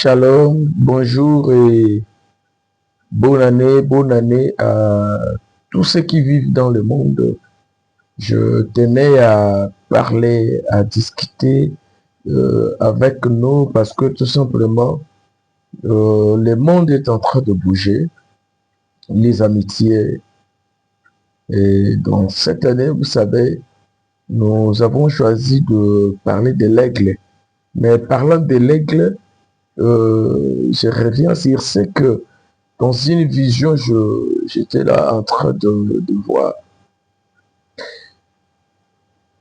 Shalom, bonjour et bonne année à tous ceux qui vivent dans le monde. Je tenais à parler, à discuter avec nous parce que tout simplement, le monde est en train de bouger, les amitiés. Et dans cette année, vous savez, nous avons choisi de parler de l'aigle. Mais parlant de l'aigle, je reviens sur ce que dans une vision, j'étais là en train de voir.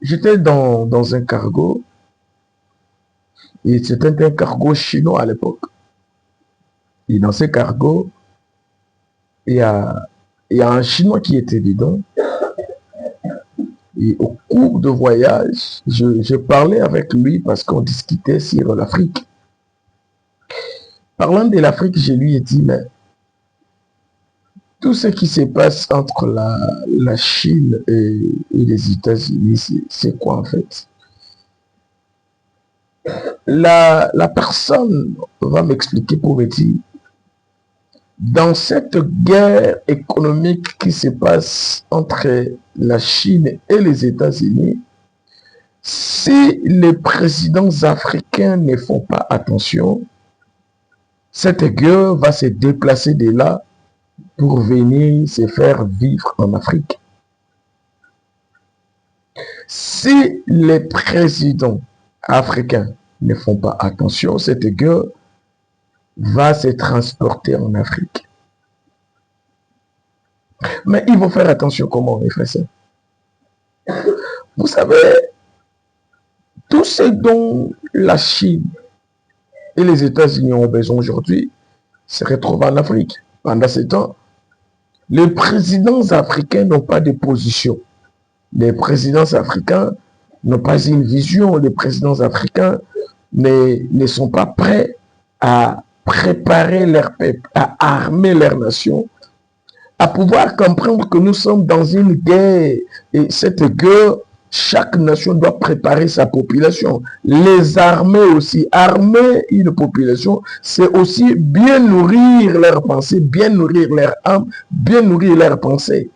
J'étais dans un cargo, et c'était un cargo chinois à l'époque. Et dans ce cargo, il y a, il y a un Chinois qui était dedans. Et au cours de voyage, je parlais avec lui parce qu'on discutait sur l'Afrique. Parlant de l'Afrique, je lui ai dit, mais tout ce qui se passe entre la Chine et les États-Unis, c'est quoi en fait? La personne va m'expliquer pour me dire, dans cette guerre économique qui se passe entre la Chine et les États-Unis, si les présidents africains ne font pas attention, cette guerre va se déplacer de là pour venir se faire vivre en Afrique. Si les présidents africains ne font pas attention, cette guerre va se transporter en Afrique. Mais ils vont faire attention comment ils font ça. Vous savez, tout ce dont la Chine et les États-Unis ont besoin aujourd'hui se retrouve en Afrique. Pendant ce temps, les présidents africains n'ont pas de position. Les présidents africains n'ont pas une vision. Les présidents africains ne sont pas prêts à préparer leur peuple, à armer leur nation, à pouvoir comprendre que nous sommes dans une guerre. Et cette guerre, chaque nation doit préparer sa population. Les armées aussi. Armer une population, c'est aussi bien nourrir leurs pensées, bien nourrir leur âme, bien nourrir leurs pensées.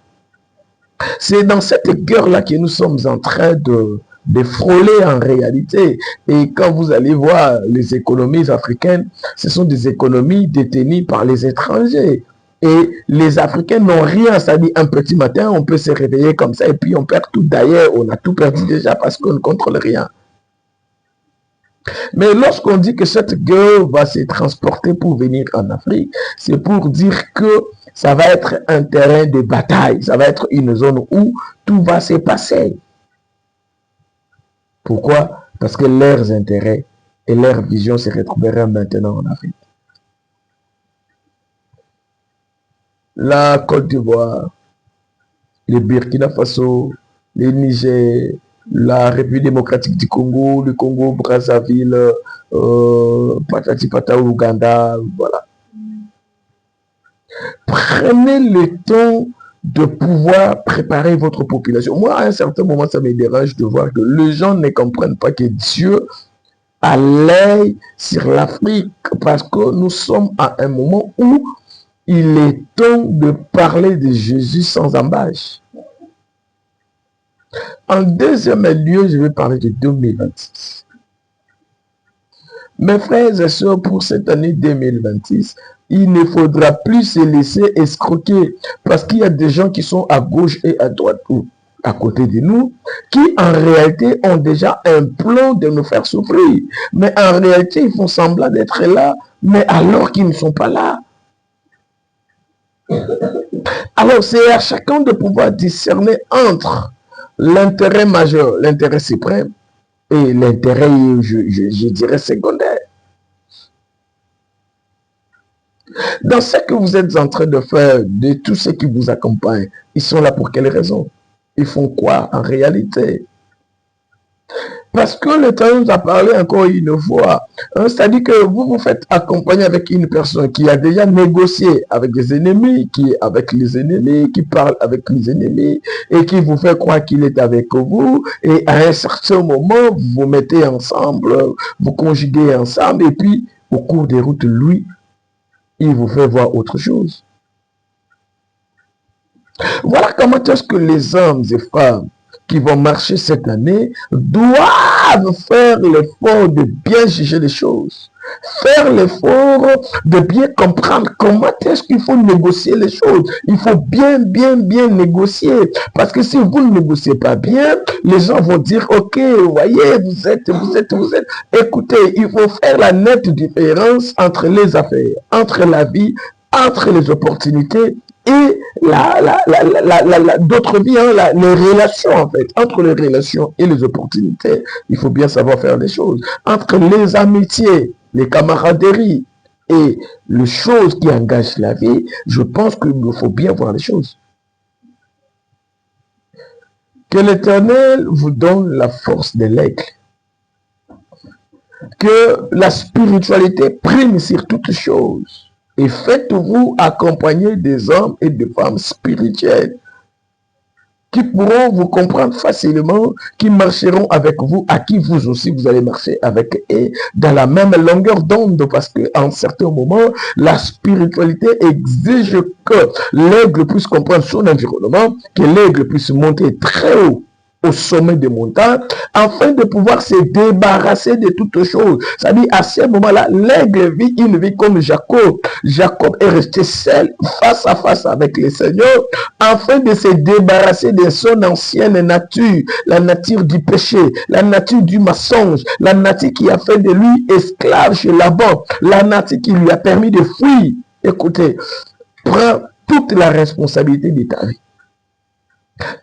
C'est dans cette guerre-là que nous sommes en train de frôler en réalité. Et quand vous allez voir les économies africaines, ce sont des économies détenues par les étrangers. Et les Africains n'ont rien, c'est-à-dire un petit matin, on peut se réveiller comme ça et puis on perd tout. D'ailleurs, on a tout perdu déjà parce qu'on ne contrôle rien. Mais lorsqu'on dit que cette guerre va se transporter pour venir en Afrique, c'est pour dire que ça va être un terrain de bataille, ça va être une zone où tout va se passer. Pourquoi? Parce que leurs intérêts et leurs visions se retrouveraient maintenant en Afrique. La Côte d'Ivoire, le Burkina Faso, le Niger, la République démocratique du Congo, le Congo Brazzaville, Patati Pata, Ouganda, voilà. Prenez le temps de pouvoir préparer votre population. Moi, à un certain moment, ça me dérange de voir que les gens ne comprennent pas que Dieu a l'œil sur l'Afrique parce que nous sommes à un moment où il est temps de parler de Jésus sans embâche. En deuxième lieu, je vais parler de 2026. Mes frères et sœurs, pour cette année 2026, il ne faudra plus se laisser escroquer parce qu'il y a des gens qui sont à gauche et à droite ou à côté de nous qui en réalité ont déjà un plan de nous faire souffrir. Mais en réalité, ils font semblant d'être là, mais alors qu'ils ne sont pas là. Alors, c'est à chacun de pouvoir discerner entre l'intérêt majeur, l'intérêt suprême et l'intérêt, je dirais, secondaire. Dans ce que vous êtes en train de faire, de tous ceux qui vous accompagnent, ils sont là pour quelle raison? Ils font quoi en réalité? Parce que le temps nous a parlé encore une fois. Hein, c'est-à-dire que vous vous faites accompagner avec une personne qui a déjà négocié avec des ennemis, qui est avec les ennemis, qui parle avec les ennemis, et qui vous fait croire qu'il est avec vous. Et à un certain moment, vous vous mettez ensemble, vous conjuguez ensemble, et puis au cours des routes, lui, il vous fait voir autre chose. Voilà comment est-ce que les hommes et femmes qui vont marcher cette année doivent faire l'effort de bien juger les choses. Faire l'effort de bien comprendre comment est-ce qu'il faut négocier les choses. Il faut bien négocier. Parce que si vous ne négociez pas bien, les gens vont dire, ok, vous voyez, vous êtes. Écoutez, il faut faire la nette différence entre les affaires, entre la vie, entre les opportunités et d'autres vies, hein, les relations en fait, entre les relations et les opportunités, il faut bien savoir faire les choses. Entre les amitiés, les camaraderies et les choses qui engagent la vie, je pense qu'il faut bien voir les choses. Que l'Éternel vous donne la force de l'aigle. Que la spiritualité prime sur toutes choses. Et faites-vous accompagner des hommes et des femmes spirituels qui pourront vous comprendre facilement, qui marcheront avec vous, à qui vous aussi vous allez marcher avec eux dans la même longueur d'onde, parce qu'en certains moments, la spiritualité exige que l'aigle puisse comprendre son environnement, que l'aigle puisse monter très haut au sommet des montagnes, afin de pouvoir se débarrasser de toutes choses. C'est-à-dire, à ce moment-là, l'aigle vit une vie comme Jacob. Jacob est resté seul, face à face avec le Seigneur, afin de se débarrasser de son ancienne nature, la nature du péché, la nature du mensonge, la nature qui a fait de lui esclave chez Laban, la nature qui lui a permis de fuir. Écoutez, prends toute la responsabilité de ta vie.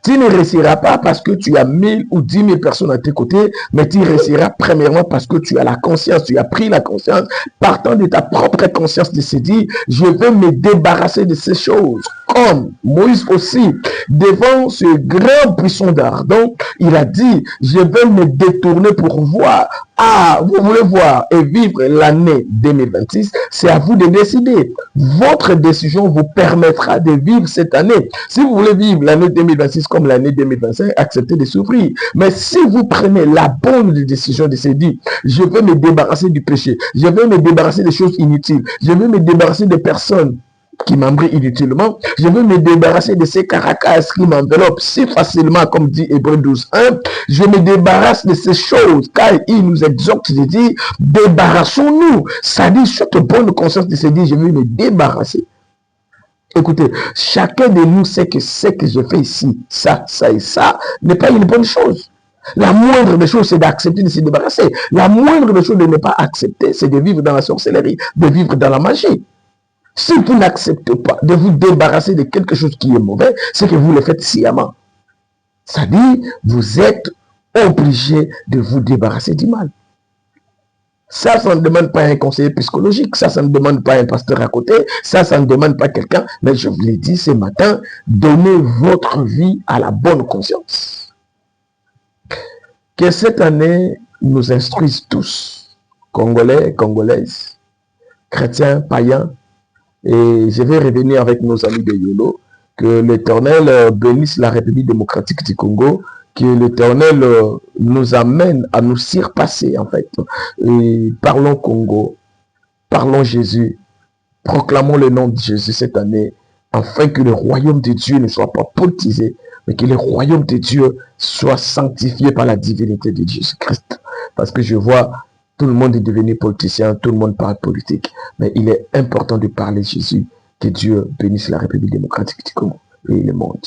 Tu ne réussiras pas parce que tu as 1000 ou 10 000 personnes à tes côtés, mais tu réussiras premièrement parce que tu as la conscience, tu as pris la conscience, partant de ta propre conscience de se dire, je veux me débarrasser de ces choses. Comme Moïse aussi, devant ce grand buisson d'ardent, il a dit, je vais me détourner pour voir. Ah, vous voulez voir et vivre l'année 2026, c'est à vous de décider. Votre décision vous permettra de vivre cette année. Si vous voulez vivre l'année 2026 comme l'année 2025, acceptez de souffrir. Mais si vous prenez la bonne décision de se dire, je vais me débarrasser du péché, je vais me débarrasser des choses inutiles, je vais me débarrasser des personnes qui m'embrouillent inutilement, je veux me débarrasser de ces caracas qui m'enveloppent si facilement, comme dit Hébreux 12:1, je me débarrasse de ces choses, car il nous exhorte de dire, débarrassons-nous, ça dit, cette bonne conscience de se dire, je veux me débarrasser. Écoutez, chacun de nous sait que ce que je fais ici, ça et ça, n'est pas une bonne chose. La moindre des choses, c'est d'accepter de se débarrasser. La moindre des choses de ne pas accepter, c'est de vivre dans la sorcellerie, de vivre dans la magie. Si vous n'acceptez pas de vous débarrasser de quelque chose qui est mauvais, c'est que vous le faites sciemment. C'est-à-dire, vous êtes obligé de vous débarrasser du mal. Ça ne demande pas un conseiller psychologique, ça ne demande pas un pasteur à côté, ça ne demande pas quelqu'un, mais je vous l'ai dit ce matin, donnez votre vie à la bonne conscience. Que cette année nous instruise tous, Congolais, Congolaises, chrétiens, païens, et je vais revenir avec nos amis de YOLO, que l'Éternel bénisse la République démocratique du Congo, que l'Éternel nous amène à nous surpasser en fait. Et parlons Congo, parlons Jésus, proclamons le nom de Jésus cette année, afin que le royaume de Dieu ne soit pas politisé, mais que le royaume de Dieu soit sanctifié par la divinité de Jésus-Christ. Parce que je vois, tout le monde est devenu politicien, tout le monde parle politique, mais il est important de parler Jésus. Que Dieu bénisse la République démocratique du Congo et le monde.